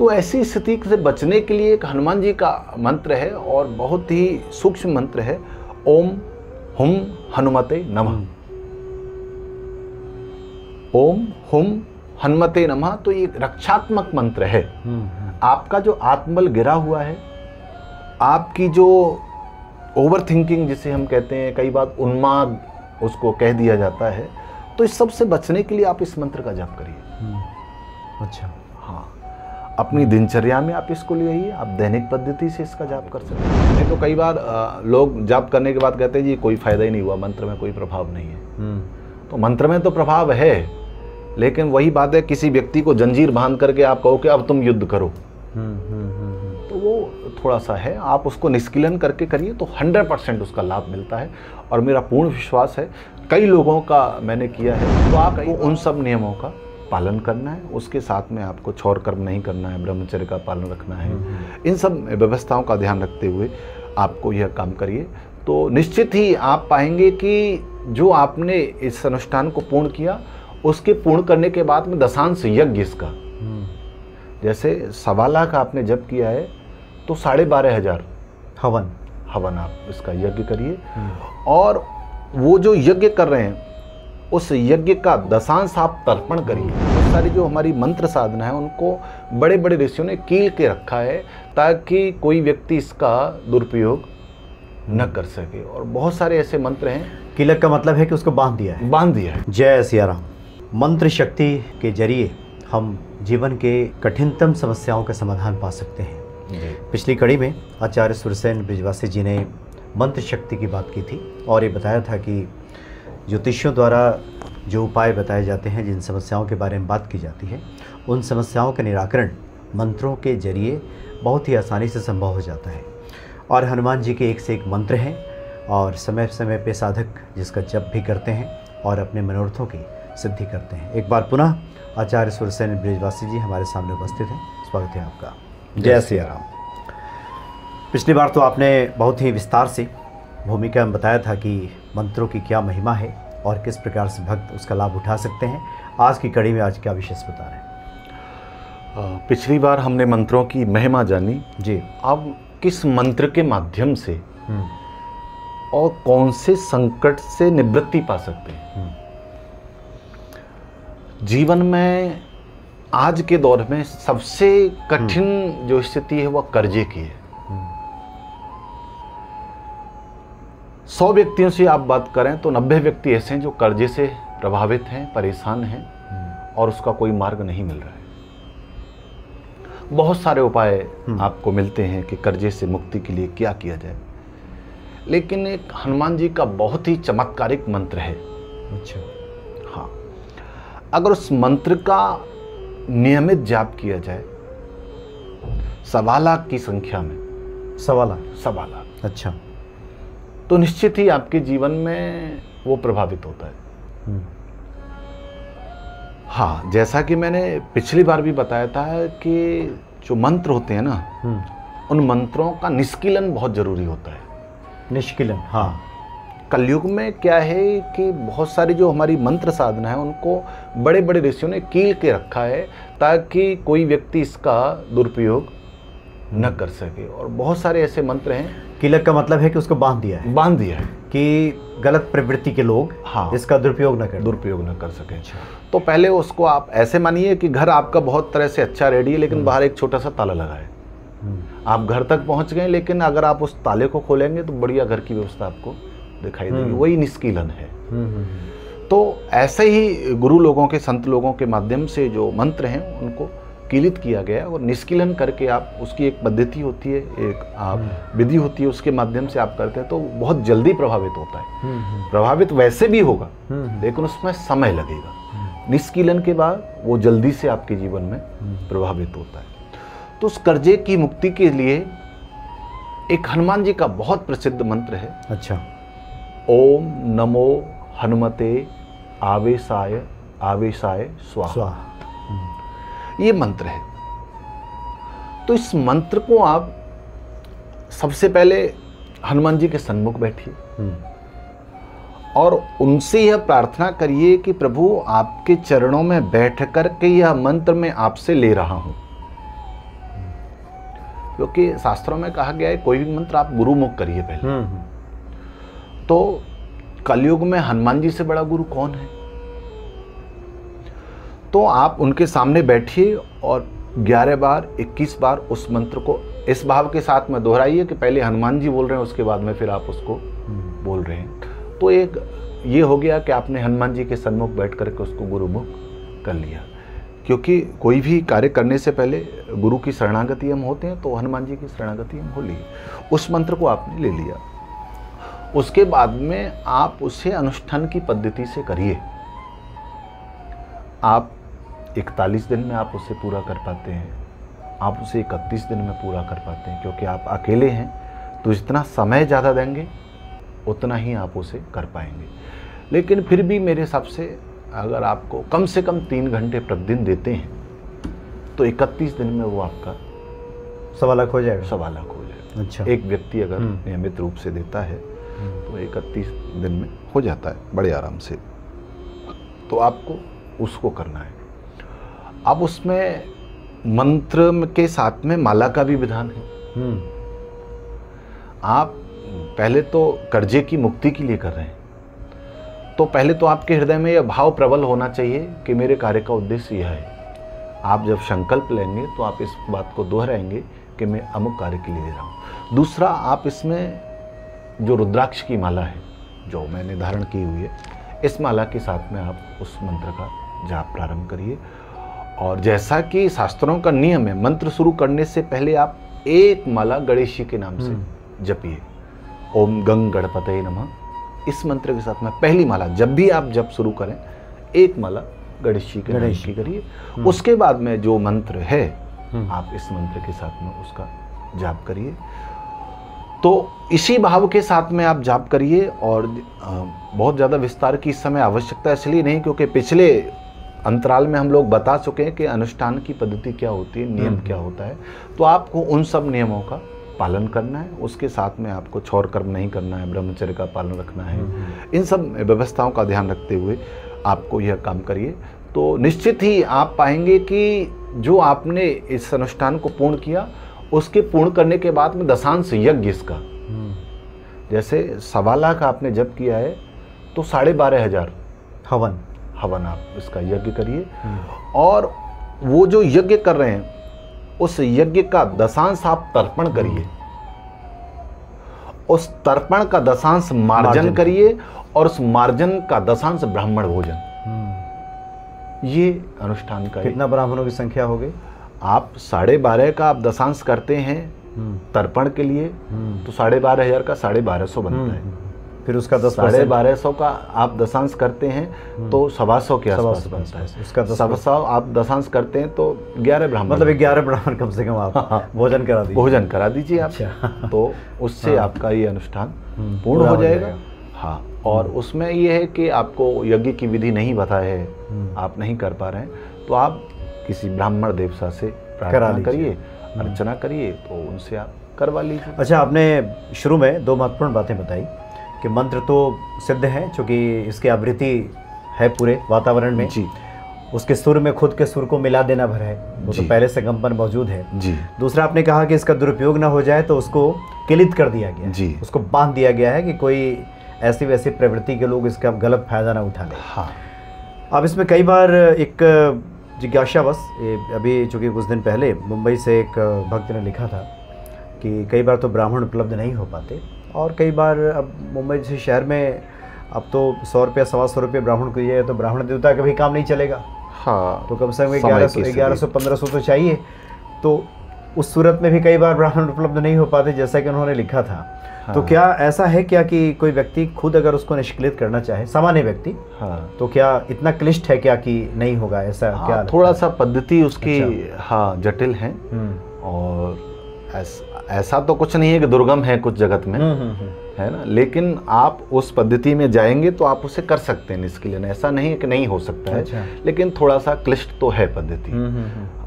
तो ऐसी स्थिति से बचने के लिए एक हनुमान जी का मंत्र है और बहुत ही सूक्ष्म मंत्र है, ओम हुम हनुमते नमः। ओम हुम हनुमते नमः। तो ये रक्षात्मक मंत्र है। आपका जो आत्मबल गिरा हुआ है, आपकी जो ओवर थिंकिंग जिसे हम कहते हैं, कई बार उन्माद उसको कह दिया जाता है, तो इस सब से बचने के लिए आप इस मंत्र का जाप करिए। अच्छा, हाँ, अपनी दिनचर्या में आप इसको ले आइए, आप दैनिक पद्धति से इसका जाप कर सकते हैं। नहीं तो कई बार लोग जाप करने के बाद कहते हैं जी कोई फायदा ही नहीं हुआ, मंत्र में कोई प्रभाव नहीं है। तो मंत्र में तो प्रभाव है, लेकिन वही बात है, किसी व्यक्ति को जंजीर बांध करके आप कहो कि अब तुम युद्ध करो, तो वो थोड़ा सा है। आप उसको निष्क्रियन करके करिए तो 100% उसका लाभ मिलता है। और मेरा पूर्ण विश्वास है, कई लोगों का मैंने किया है। तो आपको उन सब नियमों का पालन करना है, उसके साथ में आपको छौर कर्म नहीं करना है, ब्रह्मचर्य का पालन रखना है। इन सब व्यवस्थाओं का ध्यान रखते हुए आपको यह काम करिए, तो निश्चित ही आप पाएंगे कि जो आपने इस अनुष्ठान को पूर्ण किया, उसके पूर्ण करने के बाद में दशांश यज्ञ इसका, जैसे 1.25 लाख आपने जप किया है तो 12,500 हवन आप इसका यज्ञ करिए। और वो जो यज्ञ कर रहे हैं उस यज्ञ का दशांश आप तर्पण करिए। बहुत सारी जो हमारी मंत्र साधना है उनको बड़े बड़े ऋषियों ने कील के रखा है ताकि कोई व्यक्ति इसका दुरुपयोग न कर सके। और बहुत सारे ऐसे मंत्र हैं। कीलक का मतलब है कि उसको बांध दिया है। जय सिया राम। मंत्र शक्ति के जरिए हम जीवन के कठिनतम समस्याओं का समाधान पा सकते हैं। पिछली कड़ी में आचार्य सुरसेन बृजवासी जी ने मंत्र शक्ति की बात की थी और ये बताया था कि ज्योतिषियों द्वारा जो उपाय बताए जाते हैं, जिन समस्याओं के बारे में बात की जाती है, उन समस्याओं का निराकरण मंत्रों के जरिए बहुत ही आसानी से संभव हो जाता है। और हनुमान जी के एक से एक मंत्र हैं और समय समय पे साधक जिसका जप भी करते हैं और अपने मनोरथों की सिद्धि करते हैं। एक बार पुनः आचार्य सुरसेन बृजवासी जी हमारे सामने उपस्थित हैं। स्वागत है आपका। जय सिया राम। पिछली बार तो आपने बहुत ही विस्तार से भूमिका में बताया था कि मंत्रों की क्या महिमा है और किस प्रकार से भक्त उसका लाभ उठा सकते हैं। आज की कड़ी में आज क्या विशेष बता रहे हैं? पिछली बार हमने मंत्रों की महिमा जानी जी। अब किस मंत्र के माध्यम से और कौन से संकट से निवृत्ति पा सकते हैं। जीवन में आज के दौर में सबसे कठिन जो स्थिति है वह कर्जे की है। 100 व्यक्तियों से आप बात करें तो 90 व्यक्ति ऐसे हैं जो कर्जे से प्रभावित हैं, परेशान हैं और उसका कोई मार्ग नहीं मिल रहा है। बहुत सारे उपाय आपको मिलते हैं कि कर्जे से मुक्ति के लिए क्या किया जाए, लेकिन एक हनुमान जी का बहुत ही चमत्कारिक मंत्र है। अच्छा, हाँ, अगर उस मंत्र का नियमित जाप किया जाए 1.25 लाख की संख्या में, 1.25 लाख, अच्छा, तो निश्चित ही आपके जीवन में वो प्रभावित होता है। हाँ, जैसा कि मैंने पिछली बार भी बताया था कि जो मंत्र होते हैं ना, उन मंत्रों का निष्किलन बहुत जरूरी होता है। निष्किलन, हाँ। कलयुग में क्या है कि बहुत सारी जो हमारी मंत्र साधना है उनको बड़े बड़े ऋषियों ने कील के रखा है ताकि कोई व्यक्ति इसका दुरुपयोग न कर सके। और बहुत सारे ऐसे मंत्र हैं। कीलक का मतलब है कि उसको बांध दिया है कि गलत प्रवृत्ति के लोग इसका दुरुपयोग न कर सके। तो पहले उसको आप ऐसे मानिए कि घर आपका बहुत तरह से अच्छा रेडी है, लेकिन बाहर एक छोटा सा ताला लगा है। आप घर तक पहुंच गए, लेकिन अगर आप उस ताले को खोलेंगे तो बढ़िया घर की व्यवस्था आपको दिखाई देगी। वही निष्किलन है। तो ऐसे ही गुरु लोगों के, संत लोगों के माध्यम से जो मंत्र हैं उनको कीलित किया गया और निष्किलन करके आप, उसकी एक पद्धति होती है, एक आप विधि होती है, उसके माध्यम से आप करते हैं तो बहुत जल्दी प्रभावित होता है। प्रभावित वैसे भी होगा, लेकिन उसमें समय लगेगा। निष्किलन के बाद वो जल्दी से आपके जीवन में प्रभावित होता है। तो उस कर्जे की मुक्ति के लिए एक हनुमान जी का बहुत प्रसिद्ध मंत्र है। अच्छा, ओम नमो हनुमते आवेशाय आवेशाय स्वाहा। ये मंत्र है। तो इस मंत्र को आप सबसे पहले हनुमान जी के सन्मुख बैठिए और उनसे यह प्रार्थना करिए कि प्रभु आपके चरणों में बैठ कर के यह मंत्र मैं आपसे ले रहा हूं। क्योंकि शास्त्रों में कहा गया है कोई भी मंत्र आप गुरुमुख करिए पहले। तो कलयुग में हनुमान जी से बड़ा गुरु कौन है? तो आप उनके सामने बैठिए और 11 बार 21 बार उस मंत्र को इस भाव के साथ में दोहराइए कि पहले हनुमान जी बोल रहे हैं, उसके बाद में फिर आप उसको बोल रहे हैं। तो एक ये हो गया कि आपने हनुमान जी के सन्मुख बैठ करके उसको गुरुमुख कर लिया। क्योंकि कोई भी कार्य करने से पहले गुरु की शरणागति हम होते हैं, तो हनुमान जी की शरणागति हम हो ली। उस मंत्र को आपने ले लिया। उसके बाद में आप उसे अनुष्ठान की पद्धति से करिए। आप 41 दिन में आप उसे पूरा कर पाते हैं, आप उसे 31 दिन में पूरा कर पाते हैं, क्योंकि आप अकेले हैं। तो जितना समय ज़्यादा देंगे उतना ही आप उसे कर पाएंगे। लेकिन फिर भी मेरे हिसाब से अगर आपको कम से कम 3 घंटे प्रतिदिन देते हैं तो 31 दिन में वो आपका 1.25 लाख हो जाएगा। 1.25 लाख हो जाएगा। अच्छा। एक व्यक्ति अगर नियमित रूप से देता है तो 31 दिन में हो जाता है बड़े आराम से। तो आपको उसको करना है। अब उसमें मंत्र के साथ में माला का भी विधान है। आप पहले तो कर्जे की मुक्ति के लिए कर रहे हैं, तो पहले तो आपके हृदय में यह भाव प्रबल होना चाहिए कि मेरे कार्य का उद्देश्य यह है। आप जब संकल्प लेंगे तो आप इस बात को दोहराएंगे कि मैं अमुक कार्य के लिए दे रहा हूँ। दूसरा, आप इसमें जो रुद्राक्ष की माला है जो मैंने धारण की हुई है, इस माला के साथ में आप उस मंत्र का जाप प्रारंभ करिए। और जैसा कि शास्त्रों का नियम है, मंत्र शुरू करने से पहले आप एक माला गणेश जी के नाम से जपिए। ओम गंग गणपतये नमः, इस मंत्र के साथ में पहली माला जब भी आप जप शुरू करें एक माला गणेश जी के नाम की करिए। उसके बाद में जो मंत्र है आप इस मंत्र के साथ में उसका जाप करिए। तो इसी भाव के साथ में आप जाप करिए। और बहुत ज़्यादा विस्तार की इस समय आवश्यकता इसलिए नहीं क्योंकि पिछले अंतराल में हम लोग बता चुके हैं कि अनुष्ठान की पद्धति क्या होती है, नियम क्या होता है। तो आपको उन सब नियमों का पालन करना है। उसके साथ में आपको छौर कर्म नहीं करना है, ब्रह्मचर्य का पालन रखना है। इन सब व्यवस्थाओं का ध्यान रखते हुए आपको यह काम करिए। तो निश्चित ही आप पाएंगे कि जो आपने इस अनुष्ठान को पूर्ण किया उसके पूर्ण करने के बाद में दशांश यज्ञ इसका, जैसे 1.25 लाख आपने जप किया है तो 12,500 हवन आप इसका यज्ञ करिए। और वो जो यज्ञ कर रहे हैं उस यज्ञ का दशांश आप तर्पण करिए, उस तर्पण का दशांश मार्जन करिए और उस मार्जन का दशांश ब्राह्मण भोजन। ये अनुष्ठान का कितना ब्राह्मणों की संख्या हो गई? आप 12.5 का आप दशांश करते हैं तर्पण के लिए तो 12,500 का 1250 बनता है। फिर उसका 1250 का आप दशांश करते हैं तो 125 के आसपास बनता है। उसका 125 आप दशांश करते हैं तो 11 ब्राह्मण, मतलब 11 ब्राह्मण कम से कम आप भोजन करा दीजिए आप। तो उससे आपका ये अनुष्ठान पूर्ण हो जाएगा। हाँ, और उसमें ये है कि आपको यज्ञ की विधि नहीं पता है, आप नहीं कर पा रहे हैं, तो आप किसी ब्राह्मण देवता से प्रार्थना करिए, अर्चना करिए, तो उनसे आप करवा लीजिए। अच्छा, आपने शुरू में 2 महत्वपूर्ण बातें बताई कि मंत्र तो सिद्ध है चूँकि इसकी आवृत्ति है पूरे वातावरण में जी, उसके सुर में खुद के सुर को मिला देना भर है, वो तो पहले से कंपन मौजूद है जी। दूसरा, आपने कहा कि इसका दुरुपयोग ना हो जाए तो उसको किलित कर दिया गया जी, उसको बांध दिया गया है कि कोई ऐसी वैसी प्रवृत्ति के लोग इसका गलत फायदा ना उठा ले। हाँ, अब इसमें कई बार एक जिज्ञासावश, अभी चूँकि कुछ दिन पहले मुंबई से एक भक्त ने लिखा था कि कई बार तो ब्राह्मण उपलब्ध नहीं हो पाते और कई बार अब मुंबई जैसे शहर में अब तो 100 रुपया 125 रुपये ब्राह्मण को दिया है तो ब्राह्मण देवता का भी काम नहीं चलेगा। हाँ, तो कम से कम 1100-1500 तो चाहिए। तो उस सूरत में भी कई बार ब्राह्मण उपलब्ध नहीं हो पाते जैसा कि उन्होंने लिखा था। हाँ। तो क्या ऐसा है क्या कि कोई व्यक्ति खुद अगर उसको निष्क्रिय करना चाहे, सामान्य व्यक्ति, हाँ, तो क्या इतना क्लिष्ट है क्या कि नहीं होगा ऐसा? हाँ, क्या थोड़ा सा पद्धति उसकी हाँ जटिल है और ऐसा तो कुछ नहीं है कि दुर्गम है कुछ जगत में, है ना, लेकिन आप उस पद्धति में जाएंगे तो आप उसे कर सकते हैं निष्क्रिय। ऐसा नहीं है कि नहीं हो सकता है, लेकिन थोड़ा सा क्लिष्ट तो है पद्धति।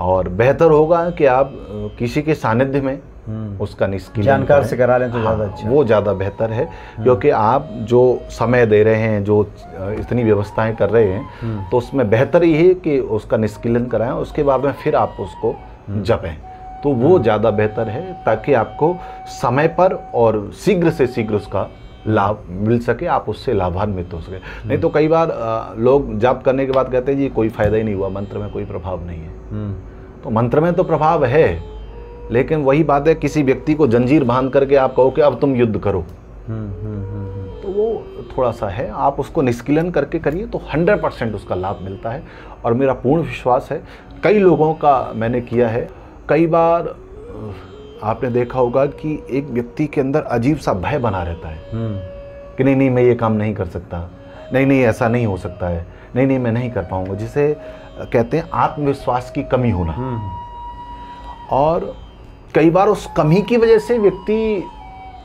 और बेहतर होगा कि आप किसी के सानिध्य में उसका निष्क्रिय जानकार से करा लें तो ज़्यादा अच्छा, वो ज़्यादा बेहतर है। क्योंकि आप जो समय दे रहे हैं, जो इतनी व्यवस्थाएं कर रहे हैं, तो उसमें बेहतर ये है कि उसका निष्क्रियन कराएं, उसके बाद में फिर आप उसको जपें, तो वो ज़्यादा बेहतर है, ताकि आपको समय पर और शीघ्र से शीघ्र उसका लाभ मिल सके, आप उससे लाभान्वित हो सके। नहीं तो कई बार लोग जाप करने के बाद कहते हैं जी कोई फायदा ही नहीं हुआ, मंत्र में कोई प्रभाव नहीं है। तो मंत्र में तो प्रभाव है, लेकिन वही बात है, किसी व्यक्ति को जंजीर बांध करके आप कहो कि अब तुम युद्ध करो, तो वो थोड़ा सा है। आप उसको निष्क्रियन करके करिए तो 100% उसका लाभ मिलता है। और मेरा पूर्ण विश्वास है, कई लोगों का मैंने किया है। कई बार आपने देखा होगा कि एक व्यक्ति के अंदर अजीब सा भय बना रहता है कि नहीं मैं ये काम नहीं कर सकता, नहीं ऐसा नहीं हो सकता है, नहीं मैं नहीं कर पाऊंगा, जिसे कहते हैं आत्मविश्वास की कमी होना। और कई बार उस कमी की वजह से व्यक्ति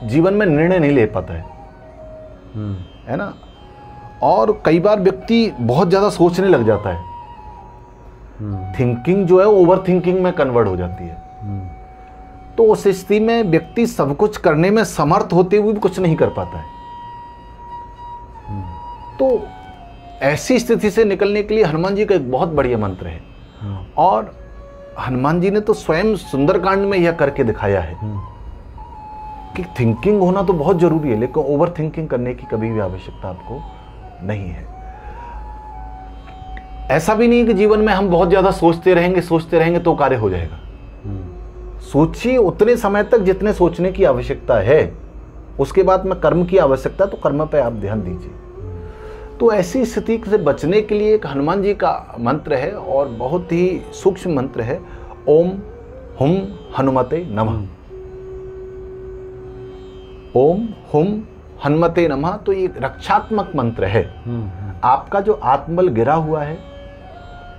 जीवन में निर्णय नहीं ले पाता है ना। और कई बार व्यक्ति बहुत ज़्यादा सोचने लग जाता है, थिंकिंग जो है ओवर थिंकिंग में कन्वर्ट हो जाती है। तो उस स्थिति में व्यक्ति सब कुछ करने में समर्थ होते हुए भी कुछ नहीं कर पाता है। तो ऐसी स्थिति से निकलने के लिए हनुमान जी का एक बहुत बढ़िया मंत्र है, और हनुमान जी ने तो स्वयं सुंदरकांड में यह करके दिखाया है कि थिंकिंग होना तो बहुत जरूरी है, लेकिन ओवर थिंकिंग करने की कभी भी आवश्यकता आपको नहीं है। ऐसा भी नहीं कि जीवन में हम बहुत ज्यादा सोचते रहेंगे तो कार्य हो जाएगा। सोचिए उतने समय तक जितने सोचने की आवश्यकता है, उसके बाद में कर्म की आवश्यकता, तो कर्म पे आप ध्यान दीजिए। तो ऐसी स्थिति से बचने के लिए एक हनुमान जी का मंत्र है, और बहुत ही सूक्ष्म मंत्र है, ओम हुम हनुमते नमः। ओम हुम हनुमते नमः। तो ये रक्षात्मक मंत्र है। आपका जो आत्मबल गिरा हुआ है,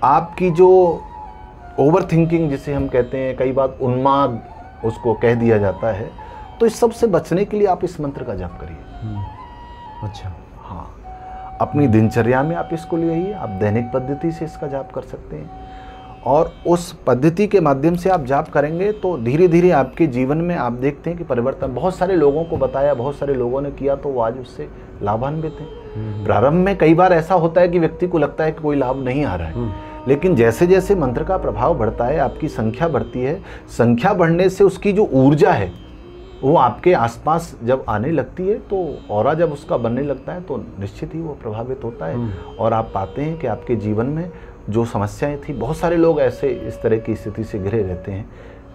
आपकी जो ओवर थिंकिंग जिसे हम कहते हैं, कई बार उन्माद उसको कह दिया जाता है, तो इस सब से बचने के लिए आप इस मंत्र का जाप करिए। अच्छा, हाँ, अपनी दिनचर्या में आप इसको ले आइए। आप दैनिक पद्धति से इसका जाप कर सकते हैं, और उस पद्धति के माध्यम से आप जाप करेंगे तो धीरे धीरे आपके जीवन में आप देखते हैं कि परिवर्तन। बहुत सारे लोगों को बताया, बहुत सारे लोगों ने किया, तो वो आज उससे लाभान्वित हैं। प्रारंभ में कई बार ऐसा होता है कि व्यक्ति को लगता है कि कोई लाभ नहीं आ रहा है, लेकिन जैसे जैसे मंत्र का प्रभाव बढ़ता है, आपकी संख्या बढ़ती है, संख्या बढ़ने से उसकी जो ऊर्जा है वो आपके आसपास जब आने लगती है, तो ऑरा जब उसका बनने लगता है, तो निश्चित ही वो प्रभावित होता है। और आप पाते हैं कि आपके जीवन में जो समस्याएं थी, बहुत सारे लोग ऐसे इस तरह की स्थिति से घिरे रहते हैं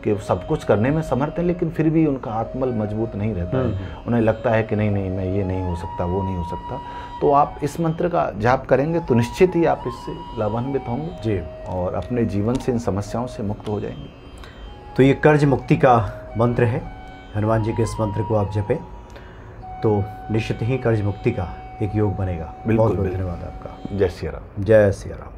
कि सब कुछ करने में समर्थ हैं, लेकिन फिर भी उनका आत्मबल मजबूत नहीं रहता है। उन्हें लगता है कि नहीं मैं ये नहीं हो सकता, वो नहीं हो सकता। तो आप इस मंत्र का जाप करेंगे तो निश्चित ही आप इससे लाभान्वित होंगे जी, और अपने जीवन से इन समस्याओं से मुक्त हो जाएंगे। तो ये कर्ज मुक्ति का मंत्र है। हनुमान जी के इस मंत्र को आप जपें तो निश्चित ही कर्ज मुक्ति का एक योग बनेगा। बिल्कुल, बहुत धन्यवाद आपका। जय सिया राम। जय सिया राम।